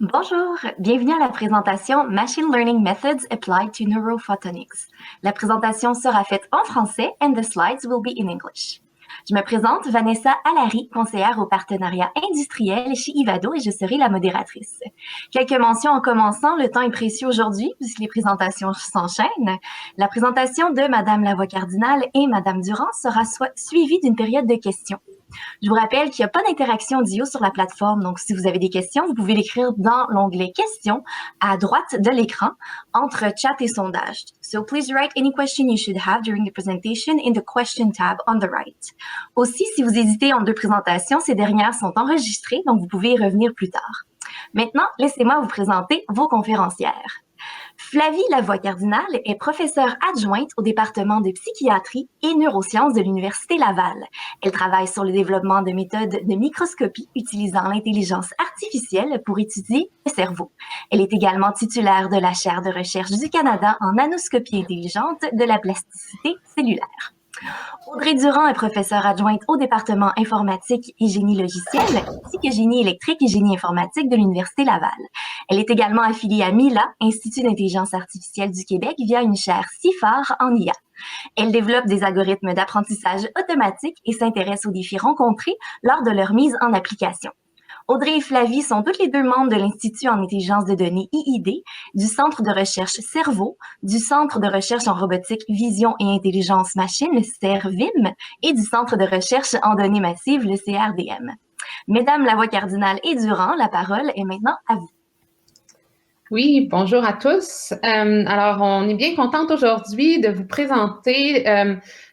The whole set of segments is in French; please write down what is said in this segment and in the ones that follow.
Bonjour, bienvenue à la présentation Machine Learning Methods Applied to Neurophotonics. La présentation sera faite en français and the slides will be in English. Je me présente Vanessa Allary, conseillère au partenariat industriel chez Ivado et je serai la modératrice. Quelques mentions en commençant, le temps est précieux aujourd'hui puisque les présentations s'enchaînent. La présentation de Madame Lavoie-Cardinal et Madame Durand sera suivie d'une période de questions. Je vous rappelle qu'il n'y a pas d'interaction audio sur la plateforme, donc si vous avez des questions, vous pouvez l'écrire dans l'onglet questions à droite de l'écran entre chat et sondage. So please write any question you should have during the presentation in the question tab on the right. Aussi, si vous hésitez entre deux présentations, ces dernières sont enregistrées, donc vous pouvez y revenir plus tard. Maintenant, laissez-moi vous présenter vos conférencières. Flavie Lavoie-Cardinal est professeure adjointe au département de psychiatrie et neurosciences de l'Université Laval. Elle travaille sur le développement de méthodes de microscopie utilisant l'intelligence artificielle pour étudier le cerveau. Elle est également titulaire de la chaire de recherche du Canada en nanoscopie intelligente de la plasticité cellulaire. Audrey Durand est professeure adjointe au département informatique et génie logiciel, ainsi que génie électrique et génie informatique de l'Université Laval. Elle est également affiliée à MILA, Institut d'intelligence artificielle du Québec, via une chaire CIFAR en IA. Elle développe des algorithmes d'apprentissage automatique et s'intéresse aux défis rencontrés lors de leur mise en application. Audrey et Flavie sont toutes les deux membres de l'Institut en intelligence de données IID, du Centre de recherche Cerveau, du Centre de recherche en robotique, vision et intelligence machine, le CERVIM, et du Centre de recherche en données massives, le CRDM. Mesdames Lavoie-Cardinal et Durand, la parole est maintenant à vous. Oui, bonjour à tous. Alors, on est bien contente aujourd'hui de vous présenter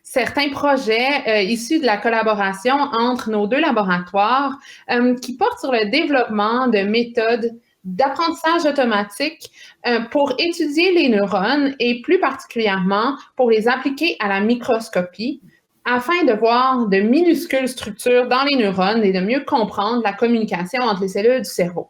certains projets issus de la collaboration entre nos deux laboratoires qui portent sur le développement de méthodes d'apprentissage automatique pour étudier les neurones et plus particulièrement pour les appliquer à la microscopie afin de voir de minuscules structures dans les neurones et de mieux comprendre la communication entre les cellules du cerveau.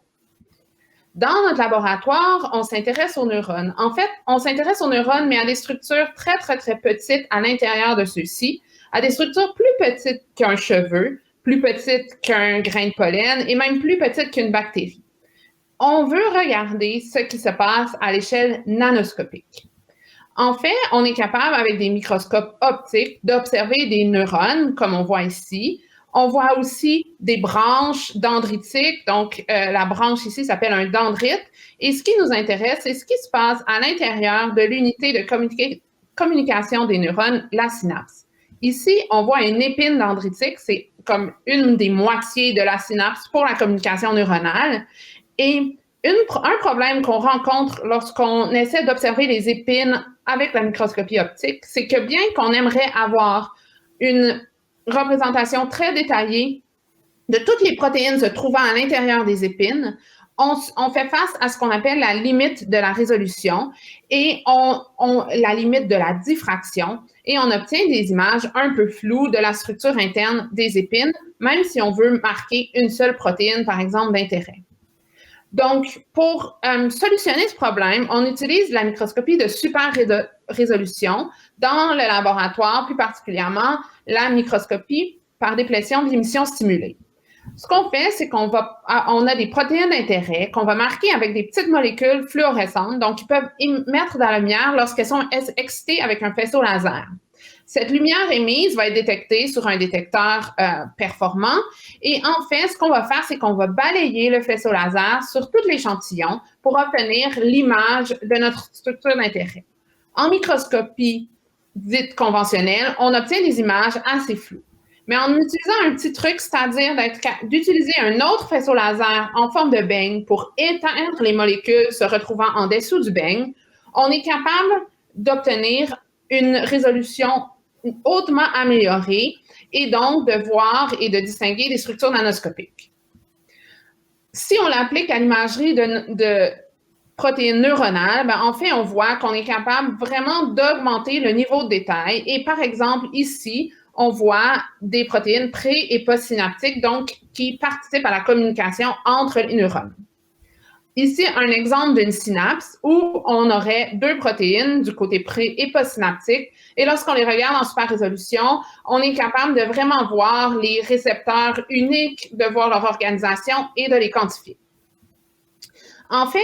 Dans notre laboratoire, on s'intéresse aux neurones. En fait, on s'intéresse aux neurones, mais à des structures très, très, très petites à l'intérieur de ceux-ci, à des structures plus petites qu'un cheveu, plus petites qu'un grain de pollen et même plus petites qu'une bactérie. On veut regarder ce qui se passe à l'échelle nanoscopique. En fait, on est capable, avec des microscopes optiques, d'observer des neurones, comme on voit ici. On voit aussi des branches dendritiques, donc la branche ici s'appelle un dendrite. Et ce qui nous intéresse, c'est ce qui se passe à l'intérieur de l'unité de communication des neurones, la synapse. Ici, on voit une épine dendritique, c'est comme une des moitiés de la synapse pour la communication neuronale. Et un problème qu'on rencontre lorsqu'on essaie d'observer les épines avec la microscopie optique, c'est que bien qu'on aimerait avoir une représentation très détaillée de toutes les protéines se trouvant à l'intérieur des épines, on fait face à ce qu'on appelle la limite de la résolution et la limite de la diffraction et on obtient des images un peu floues de la structure interne des épines, même si on veut marquer une seule protéine, par exemple, d'intérêt. Donc, pour solutionner ce problème, on utilise la microscopie de super résolution dans le laboratoire, plus particulièrement la microscopie par déplétion de l'émission stimulée. Ce qu'on fait, c'est qu'on a des protéines d'intérêt qu'on va marquer avec des petites molécules fluorescentes, donc qui peuvent émettre dans la lumière lorsqu'elles sont excitées avec un faisceau laser. Cette lumière émise va être détectée sur un détecteur performant et en fait, ce qu'on va faire, c'est qu'on va balayer le faisceau laser sur tout l'échantillon pour obtenir l'image de notre structure d'intérêt. En microscopie dite conventionnelle, on obtient des images assez floues. Mais en utilisant un petit truc, c'est-à-dire d'utiliser un autre faisceau laser en forme de beigne pour éteindre les molécules se retrouvant en dessous du beigne, on est capable d'obtenir une résolution hautement améliorée et donc de voir et de distinguer des structures nanoscopiques. Si on l'applique à l'imagerie de protéines neuronales, ben en fait, on voit qu'on est capable vraiment d'augmenter le niveau de détail. Et par exemple, ici, on voit des protéines pré- et postsynaptiques, donc qui participent à la communication entre les neurones. Ici, un exemple d'une synapse où on aurait deux protéines du côté pré- et postsynaptique. Et lorsqu'on les regarde en super résolution, on est capable de vraiment voir les récepteurs uniques, de voir leur organisation et de les quantifier. En fait,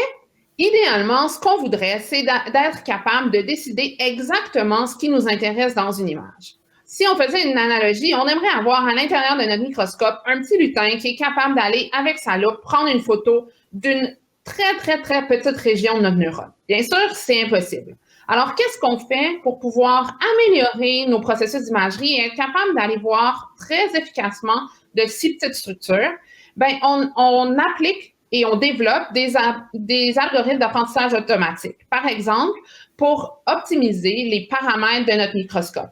idéalement, ce qu'on voudrait, c'est d'être capable de décider exactement ce qui nous intéresse dans une image. Si on faisait une analogie, on aimerait avoir à l'intérieur de notre microscope un petit lutin qui est capable d'aller avec sa loupe prendre une photo d'une très, très, très petite région de notre neurone. Bien sûr, c'est impossible. Alors, qu'est-ce qu'on fait pour pouvoir améliorer nos processus d'imagerie et être capable d'aller voir très efficacement de si petites structures? Bien, on applique et on développe des algorithmes d'apprentissage automatique. Par exemple, pour optimiser les paramètres de notre microscope.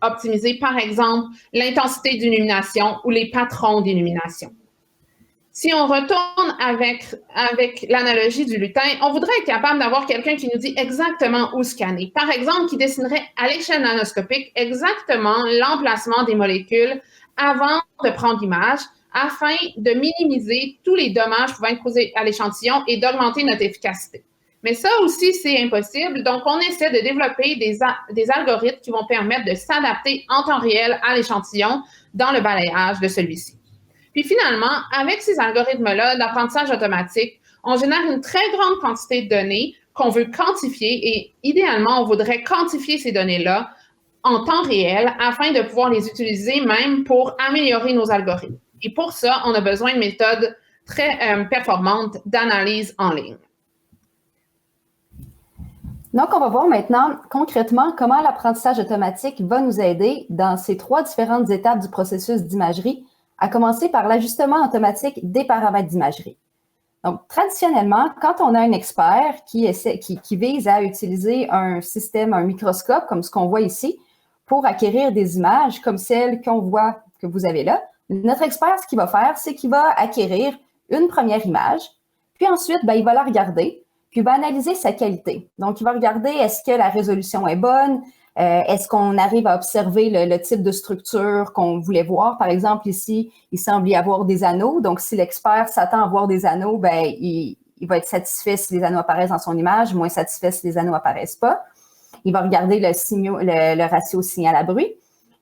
Optimiser, par exemple, l'intensité d'illumination ou les patrons d'illumination. Si on retourne avec l'analogie du lutin, on voudrait être capable d'avoir quelqu'un qui nous dit exactement où scanner. Par exemple, qui dessinerait à l'échelle nanoscopique exactement l'emplacement des molécules avant de prendre l'image, afin de minimiser tous les dommages pouvant être causés à l'échantillon et d'augmenter notre efficacité. Mais ça aussi, c'est impossible. Donc, on essaie de développer des algorithmes qui vont permettre de s'adapter en temps réel à l'échantillon dans le balayage de celui-ci. Puis finalement, avec ces algorithmes-là d'apprentissage automatique, on génère une très grande quantité de données qu'on veut quantifier et idéalement, on voudrait quantifier ces données-là en temps réel afin de pouvoir les utiliser même pour améliorer nos algorithmes. Et pour ça, on a besoin de méthodes très performantes d'analyse en ligne. Donc, on va voir maintenant concrètement comment l'apprentissage automatique va nous aider dans ces 3 différentes étapes du processus d'imagerie, à commencer par l'ajustement automatique des paramètres d'imagerie. Donc, traditionnellement, quand on a un expert qui vise à utiliser un système, un microscope, comme ce qu'on voit ici, pour acquérir des images comme celles qu'on voit, que vous avez là, notre expert, ce qu'il va faire, c'est qu'il va acquérir une première image, puis ensuite, il va la regarder, puis il va analyser sa qualité. Donc, il va regarder est-ce que la résolution est bonne, est-ce qu'on arrive à observer le type de structure qu'on voulait voir. Par exemple, ici, il semble y avoir des anneaux. Donc, si l'expert s'attend à voir des anneaux, il va être satisfait si les anneaux apparaissent dans son image, moins satisfait si les anneaux apparaissent pas. Il va regarder le ratio signal à bruit,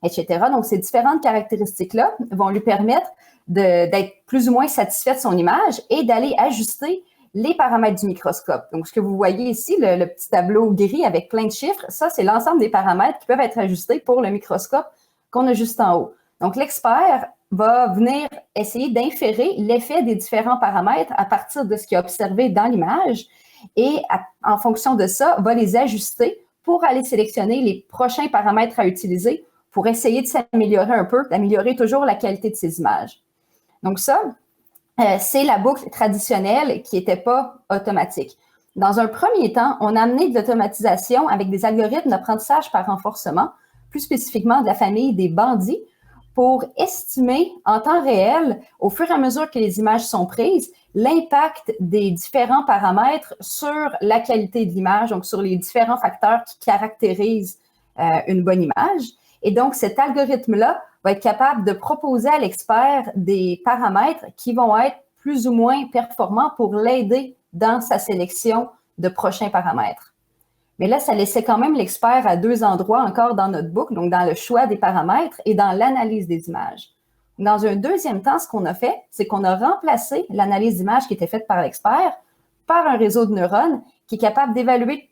etc. Donc, ces différentes caractéristiques-là vont lui permettre d'être plus ou moins satisfait de son image et d'aller ajuster les paramètres du microscope. Donc, ce que vous voyez ici, le petit tableau gris avec plein de chiffres, ça, c'est l'ensemble des paramètres qui peuvent être ajustés pour le microscope qu'on a juste en haut. Donc, l'expert va venir essayer d'inférer l'effet des différents paramètres à partir de ce qu'il a observé dans l'image et, en fonction de ça, va les ajuster pour aller sélectionner les prochains paramètres à utiliser pour essayer de s'améliorer un peu, d'améliorer toujours la qualité de ces images. Donc ça, c'est la boucle traditionnelle qui n'était pas automatique. Dans un premier temps, on a amené de l'automatisation avec des algorithmes d'apprentissage par renforcement, plus spécifiquement de la famille des bandits, pour estimer en temps réel, au fur et à mesure que les images sont prises, l'impact des différents paramètres sur la qualité de l'image, donc sur les différents facteurs qui caractérisent une bonne image. Et donc, cet algorithme-là va être capable de proposer à l'expert des paramètres qui vont être plus ou moins performants pour l'aider dans sa sélection de prochains paramètres. Mais là, ça laissait quand même l'expert à 2 endroits encore dans notre boucle, donc dans le choix des paramètres et dans l'analyse des images. Dans un deuxième temps, ce qu'on a fait, c'est qu'on a remplacé l'analyse d'images qui était faite par l'expert par un réseau de neurones qui est capable d'évaluer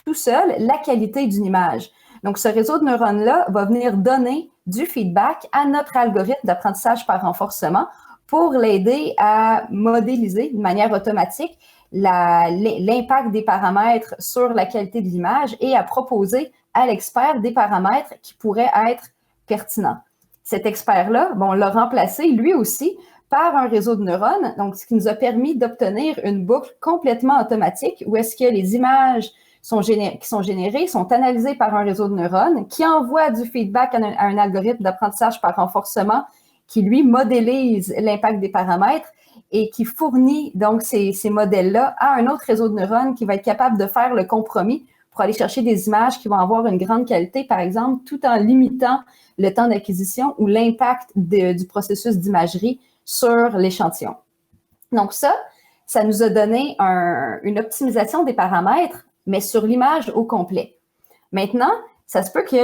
tout seul la qualité d'une image. Donc, ce réseau de neurones-là va venir donner du feedback à notre algorithme d'apprentissage par renforcement pour l'aider à modéliser de manière automatique l'impact des paramètres sur la qualité de l'image et à proposer à l'expert des paramètres qui pourraient être pertinents. Cet expert-là, on l'a remplacé lui aussi par un réseau de neurones, donc ce qui nous a permis d'obtenir une boucle complètement automatique où est-ce que les images qui sont générées sont analysées par un réseau de neurones qui envoie du feedback à un algorithme d'apprentissage par renforcement qui, lui, modélise l'impact des paramètres et qui fournit donc ces modèles-là à un autre réseau de neurones qui va être capable de faire le compromis pour aller chercher des images qui vont avoir une grande qualité, par exemple, tout en limitant le temps d'acquisition ou l'impact du processus d'imagerie sur l'échantillon. Donc ça nous a donné une optimisation des paramètres, mais sur l'image au complet. Maintenant, ça se peut que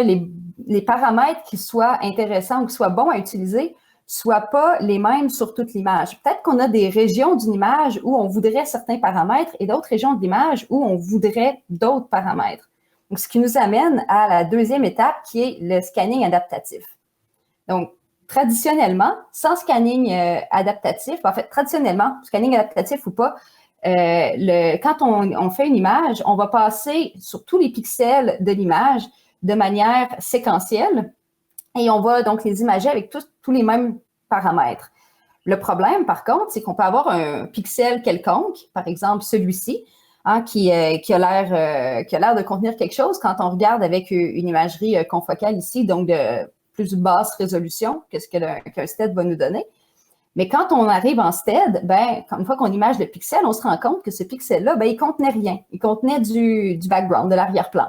les paramètres qui soient intéressants ou qui soient bons à utiliser soient pas les mêmes sur toute l'image. Peut-être qu'on a des régions d'une image où on voudrait certains paramètres et d'autres régions de l'image où on voudrait d'autres paramètres. Donc, ce qui nous amène à la deuxième étape qui est le scanning adaptatif. Donc, traditionnellement, sans scanning adaptatif, en fait, traditionnellement, scanning adaptatif ou pas, quand on fait une image, on va passer sur tous les pixels de l'image de manière séquentielle et on va donc les imager avec tous les mêmes paramètres. Le problème, par contre, c'est qu'on peut avoir un pixel quelconque, par exemple celui-ci, hein, qui a l'air de contenir quelque chose quand on regarde avec une imagerie confocale ici, donc de plus basse résolution que ce qu'un STED va nous donner. Mais quand on arrive en STED, une fois qu'on image le pixel, on se rend compte que ce pixel-là, il contenait rien. Il contenait du background, de l'arrière-plan.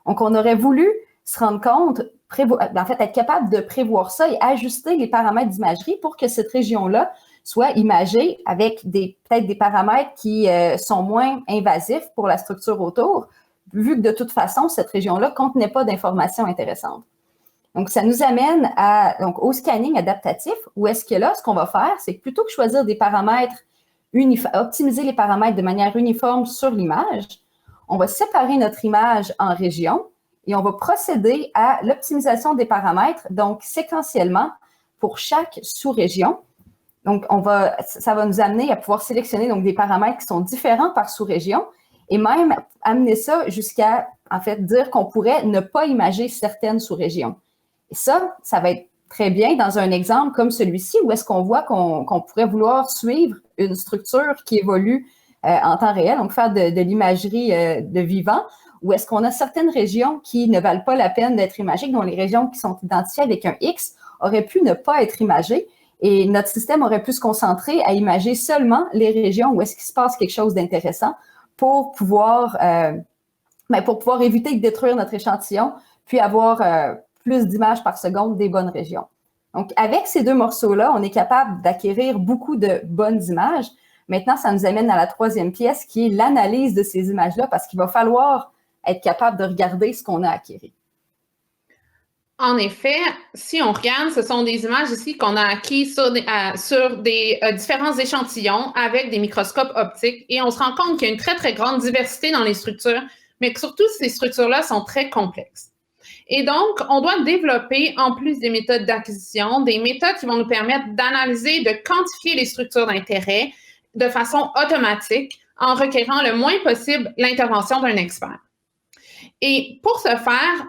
Donc, on aurait voulu se rendre compte, être capable de prévoir ça et ajuster les paramètres d'imagerie pour que cette région-là soit imagée avec peut-être des paramètres qui sont moins invasifs pour la structure autour, vu que de toute façon, cette région-là ne contenait pas d'informations intéressantes. Donc, ça nous amène au scanning adaptatif, où est-ce que là, ce qu'on va faire, c'est que plutôt que choisir des paramètres, optimiser les paramètres de manière uniforme sur l'image, on va séparer notre image en régions et on va procéder à l'optimisation des paramètres, donc séquentiellement pour chaque sous-région. Donc, ça va nous amener à pouvoir sélectionner donc, des paramètres qui sont différents par sous-région et même amener ça jusqu'à, en fait, dire qu'on pourrait ne pas imager certaines sous-régions. Et ça va être très bien dans un exemple comme celui-ci où est-ce qu'on voit qu'on pourrait vouloir suivre une structure qui évolue en temps réel, donc faire de l'imagerie de vivant, où est-ce qu'on a certaines régions qui ne valent pas la peine d'être imagées, dont les régions qui sont identifiées avec un X auraient pu ne pas être imagées et notre système aurait pu se concentrer à imager seulement les régions où est-ce qu'il se passe quelque chose d'intéressant pour pouvoir éviter de détruire notre échantillon, puis avoir plus d'images par seconde des bonnes régions. Donc, avec ces deux morceaux-là, on est capable d'acquérir beaucoup de bonnes images. Maintenant, ça nous amène à la troisième pièce qui est l'analyse de ces images-là parce qu'il va falloir être capable de regarder ce qu'on a acquis. En effet, si on regarde, ce sont des images ici qu'on a acquises sur des différents échantillons avec des microscopes optiques et on se rend compte qu'il y a une très, très grande diversité dans les structures, mais que surtout, ces structures-là sont très complexes. Et donc, on doit développer, en plus des méthodes d'acquisition, des méthodes qui vont nous permettre d'analyser, de quantifier les structures d'intérêt de façon automatique en requérant le moins possible l'intervention d'un expert. Et pour ce faire,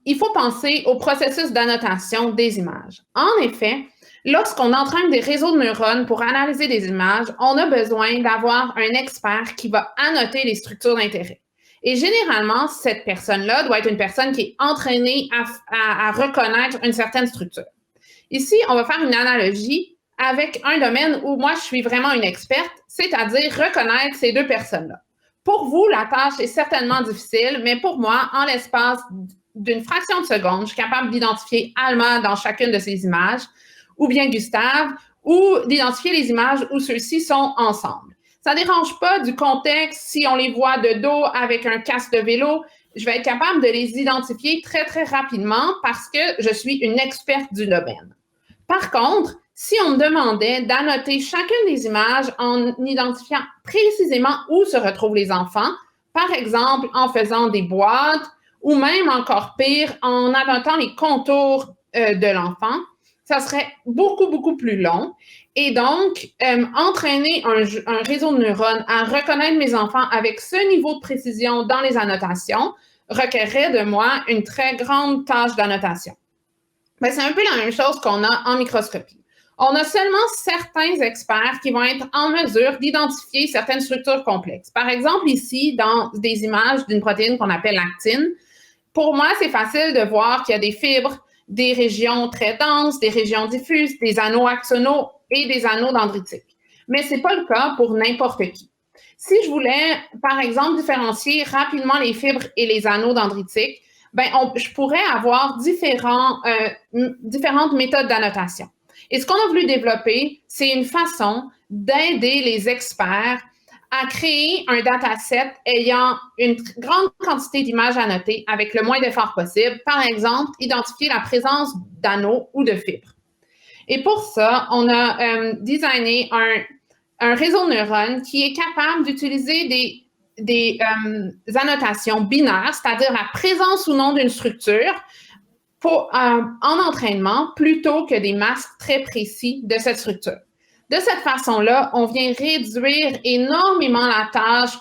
il faut penser au processus d'annotation des images. En effet, lorsqu'on entraîne des réseaux de neurones pour analyser des images, on a besoin d'avoir un expert qui va annoter les structures d'intérêt. Et généralement, cette personne-là doit être une personne qui est entraînée à reconnaître une certaine structure. Ici, on va faire une analogie avec un domaine où moi, je suis vraiment une experte, c'est-à-dire reconnaître ces deux personnes-là. Pour vous, la tâche est certainement difficile, mais pour moi, en l'espace d'une fraction de seconde, je suis capable d'identifier Alma dans chacune de ces images, ou bien Gustave, ou d'identifier les images où ceux-ci sont ensemble. Ça ne dérange pas du contexte. Si on les voit de dos avec un casque de vélo, je vais être capable de les identifier très, très rapidement parce que je suis une experte du domaine. Par contre, si on me demandait d'annoter chacune des images en identifiant précisément où se retrouvent les enfants, par exemple en faisant des boîtes ou même encore pire, en annotant les contours de l'enfant, ça serait beaucoup, beaucoup plus long. Et donc, entraîner un réseau de neurones à reconnaître mes enfants avec ce niveau de précision dans les annotations requerrait de moi une très grande tâche d'annotation. C'est un peu la même chose qu'on a en microscopie. On a seulement certains experts qui vont être en mesure d'identifier certaines structures complexes. Par exemple, ici, dans des images d'une protéine qu'on appelle l'actine, pour moi, c'est facile de voir qu'il y a des fibres, des régions très denses, des régions diffuses, des anneaux axonaux et des anneaux dendritiques. Mais ce n'est pas le cas pour n'importe qui. Si je voulais, par exemple, différencier rapidement les fibres et les anneaux dendritiques, je pourrais avoir différentes méthodes d'annotation. Et ce qu'on a voulu développer, c'est une façon d'aider les experts à créer un dataset ayant une grande quantité d'images annotées avec le moins d'efforts possible. Par exemple, identifier la présence d'anneaux ou de fibres. Et pour ça, on a designé un réseau de neurones qui est capable d'utiliser des annotations binaires, c'est-à-dire la présence ou non d'une structure, en entraînement plutôt que des masques très précis de cette structure. De cette façon-là, on vient réduire énormément la tâche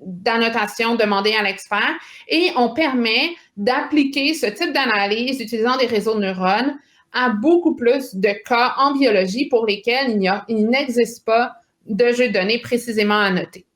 d'annotation demandée à l'expert et on permet d'appliquer ce type d'analyse utilisant des réseaux de neurones à beaucoup plus de cas en biologie pour lesquels il n'existe pas de jeu de données précisément annoté.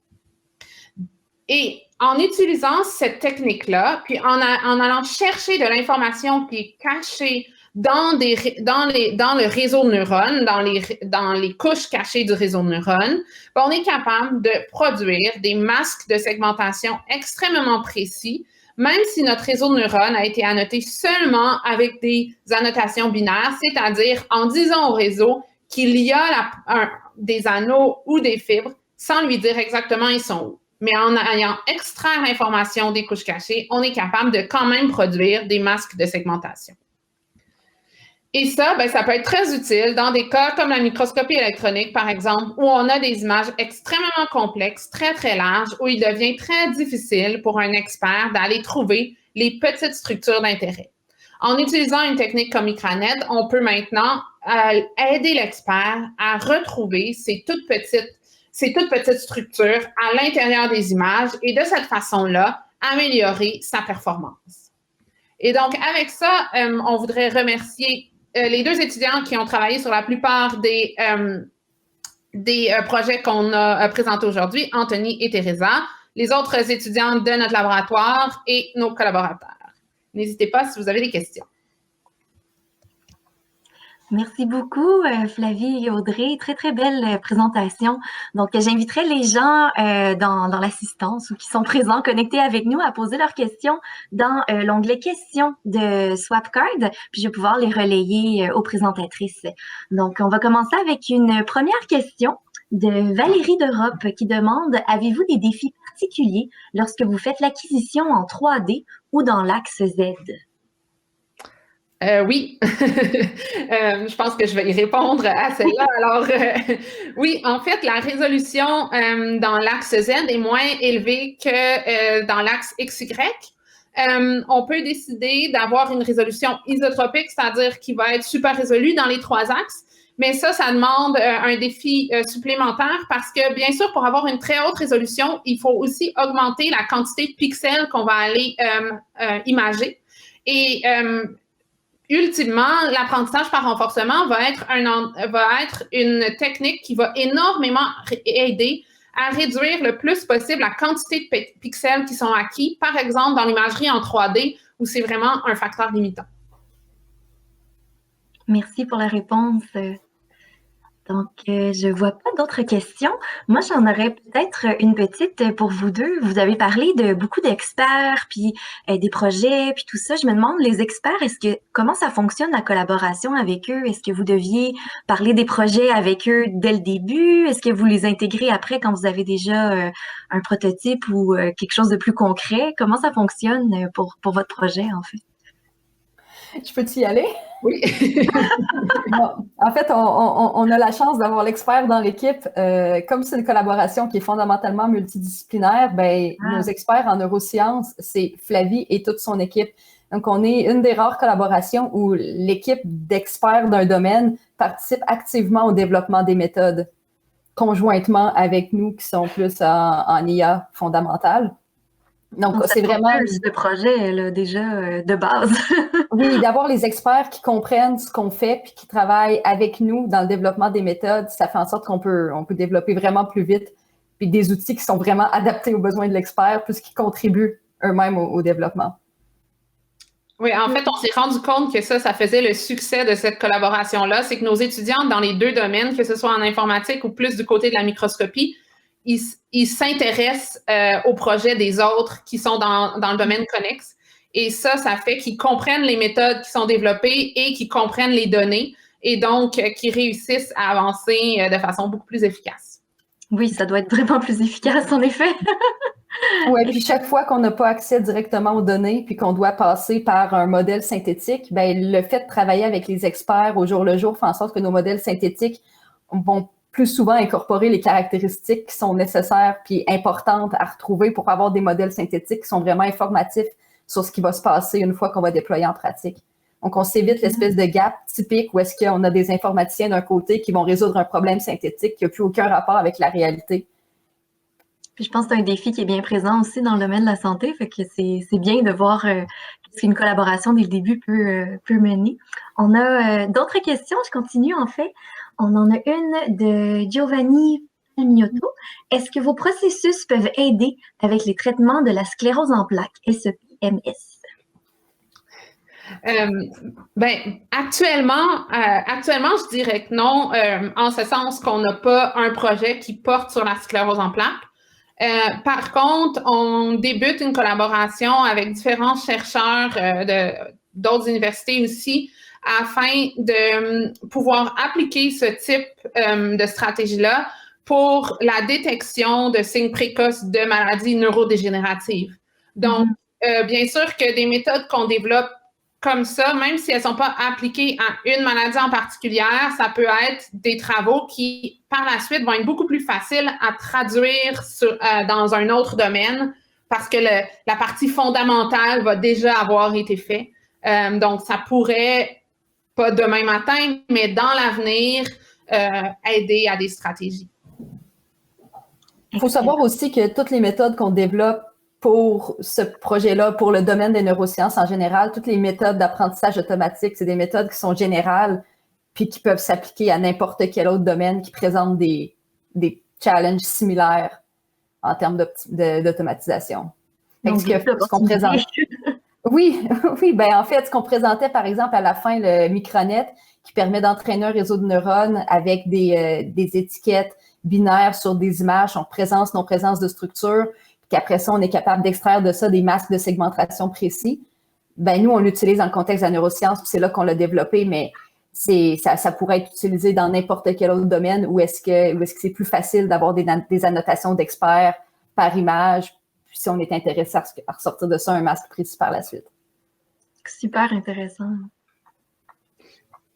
Et en utilisant cette technique-là, puis en allant chercher de l'information qui est cachée dans le réseau de neurones, dans les couches cachées du réseau de neurones, on est capable de produire des masques de segmentation extrêmement précis, même si notre réseau de neurones a été annoté seulement avec des annotations binaires, c'est-à-dire en disant au réseau qu'il y a des anneaux ou des fibres sans lui dire exactement ils sont où. Mais en ayant extrait l'information des couches cachées, on est capable de quand même produire des masques de segmentation. Et ça, ça peut être très utile dans des cas comme la microscopie électronique, par exemple, où on a des images extrêmement complexes, très, très larges, où il devient très difficile pour un expert d'aller trouver les petites structures d'intérêt. En utilisant une technique comme ICRANET, on peut maintenant aider l'expert à retrouver ces toutes petites structures à l'intérieur des images et de cette façon-là, améliorer sa performance. Et donc, avec ça, on voudrait remercier les deux étudiants qui ont travaillé sur la plupart des projets qu'on a présentés aujourd'hui, Anthony et Teresa, les autres étudiants de notre laboratoire et nos collaborateurs. N'hésitez pas si vous avez des questions. Merci beaucoup, Flavie et Audrey. Très, très belle présentation. Donc, j'inviterai les gens dans l'assistance ou qui sont présents, connectés avec nous, à poser leurs questions dans l'onglet questions de Swapcard, puis je vais pouvoir les relayer aux présentatrices. Donc, on va commencer avec une première question de Valérie d'Europe qui demande « Avez-vous des défis particuliers lorsque vous faites l'acquisition en 3D ou dans l'axe Z ?» Oui, je pense que je vais y répondre à celle-là. Alors, oui, en fait, la résolution dans l'axe Z est moins élevée que dans l'axe XY. On peut décider d'avoir une résolution isotropique, c'est-à-dire qui va être super résolue dans les trois axes, mais ça demande un défi supplémentaire parce que, bien sûr, pour avoir une très haute résolution, il faut aussi augmenter la quantité de pixels qu'on va aller imager. Et ultimement, l'apprentissage par renforcement va être une technique qui va énormément aider à réduire le plus possible la quantité de pixels qui sont acquis, par exemple dans l'imagerie en 3D, où c'est vraiment un facteur limitant. Merci pour la réponse. Donc, je ne vois pas d'autres questions. Moi, j'en aurais peut-être une petite pour vous deux. Vous avez parlé de beaucoup d'experts, puis des projets, puis tout ça. Je me demande, les experts, comment ça fonctionne la collaboration avec eux? Est-ce que vous deviez parler des projets avec eux dès le début? Est-ce que vous les intégrez après quand vous avez déjà un prototype ou quelque chose de plus concret? Comment ça fonctionne pour votre projet, en fait? Je peux-tu y aller? Oui. Bon, en fait, on a la chance d'avoir l'expert dans l'équipe. Comme c'est une collaboration qui est fondamentalement multidisciplinaire, nos experts en neurosciences, c'est Flavie et toute son équipe. Donc, on est une des rares collaborations où l'équipe d'experts d'un domaine participe activement au développement des méthodes, conjointement avec nous qui sont plus en IA fondamentale. Donc c'est vraiment ce projet là, déjà de base. Oui, d'avoir les experts qui comprennent ce qu'on fait puis qui travaillent avec nous dans le développement des méthodes, ça fait en sorte qu'on peut développer vraiment plus vite puis des outils qui sont vraiment adaptés aux besoins de l'expert plus qu'ils contribuent eux-mêmes au développement. Oui, en fait, on s'est rendu compte que ça faisait le succès de cette collaboration-là, c'est que nos étudiants dans les deux domaines, que ce soit en informatique ou plus du côté de la microscopie, ils s'intéressent aux projets des autres qui sont dans le domaine connexe. Et ça fait qu'ils comprennent les méthodes qui sont développées et qu'ils comprennent les données et donc qu'ils réussissent à avancer de façon beaucoup plus efficace. Oui, ça doit être vraiment plus efficace, en effet. Oui, puis chaque fois qu'on n'a pas accès directement aux données, puis qu'on doit passer par un modèle synthétique, ben le fait de travailler avec les experts au jour le jour fait en sorte que nos modèles synthétiques vont plus souvent incorporer les caractéristiques qui sont nécessaires puis importantes à retrouver pour avoir des modèles synthétiques qui sont vraiment informatifs sur ce qui va se passer une fois qu'on va déployer en pratique. Donc, on s'évite l'espèce de gap typique où est-ce qu'on a des informaticiens d'un côté qui vont résoudre un problème synthétique qui n'a plus aucun rapport avec la réalité. Puis je pense que c'est un défi qui est bien présent aussi dans le domaine de la santé, fait que c'est bien de voir ce qu'une collaboration dès le début peut mener. On a d'autres questions, je continue en fait. On en a une de Giovanni Palmiotto. Est-ce que vos processus peuvent aider avec les traitements de la sclérose en plaques, SEP-MS? Actuellement, je dirais que non, en ce sens qu'on n'a pas un projet qui porte sur la sclérose en plaques. Par contre, on débute une collaboration avec différents chercheurs d'autres universités aussi afin de pouvoir appliquer ce type de stratégie-là pour la détection de signes précoces de maladies neurodégénératives. Donc, bien sûr que des méthodes qu'on développe comme ça, même si elles ne sont pas appliquées à une maladie en particulière, ça peut être des travaux qui, par la suite, vont être beaucoup plus faciles à traduire dans un autre domaine parce que la partie fondamentale va déjà avoir été faite. Donc, ça pourrait, pas demain matin, mais dans l'avenir, aider à des stratégies. Il faut savoir aussi que toutes les méthodes qu'on développe pour ce projet-là, pour le domaine des neurosciences en général, toutes les méthodes d'apprentissage automatique, c'est des méthodes qui sont générales puis qui peuvent s'appliquer à n'importe quel autre domaine qui présente des challenges similaires en termes d'automatisation. Ce qu'on présente. Oui, ben en fait, ce qu'on présentait par exemple à la fin, le Micronet, qui permet d'entraîner un réseau de neurones avec des étiquettes binaires sur des images, en présence, non-présence de structure, qu'après ça, on est capable d'extraire de ça des masques de segmentation précis. Ben nous, on l'utilise dans le contexte de la neuroscience, puis c'est là qu'on l'a développé, mais ça pourrait être utilisé dans n'importe quel autre domaine où est-ce que c'est plus facile d'avoir des annotations d'experts par image, puis si on est intéressé à ressortir de ça un masque précis par la suite. Super intéressant.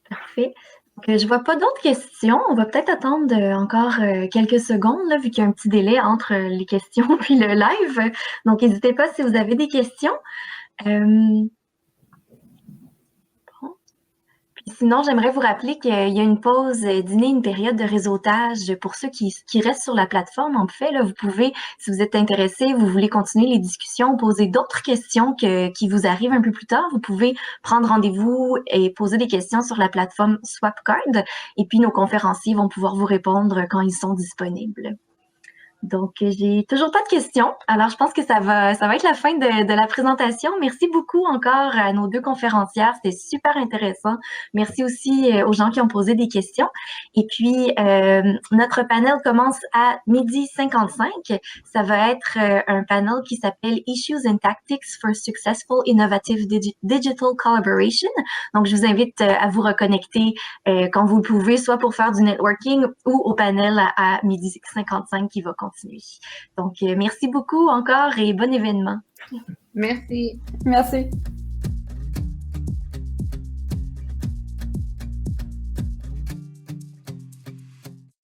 Parfait. Donc, je ne vois pas d'autres questions. On va peut-être attendre encore quelques secondes, là, vu qu'il y a un petit délai entre les questions puis le live. Donc, n'hésitez pas si vous avez des questions. Bon. Puis sinon, j'aimerais vous rappeler qu'il y a une pause dîner, une période de réseautage pour ceux qui restent sur la plateforme. En fait, là, vous pouvez, si vous êtes intéressé, vous voulez continuer les discussions, poser d'autres questions qui vous arrivent un peu plus tard, vous pouvez prendre rendez-vous et poser des questions sur la plateforme Swapcard. Et puis, nos conférenciers vont pouvoir vous répondre quand ils sont disponibles. Donc, j'ai toujours pas de questions. Alors, je pense que ça va être la fin de la présentation. Merci beaucoup encore à nos deux conférencières. C'était super intéressant. Merci aussi aux gens qui ont posé des questions. Et puis, notre panel commence à 12h55. Ça va être un panel qui s'appelle Issues and Tactics for Successful Innovative Digital Collaboration. Donc, je vous invite à vous reconnecter quand vous le pouvez, soit pour faire du networking ou au panel à 12h55 qui va continuer. Donc, merci beaucoup encore et bon événement. Merci. Merci.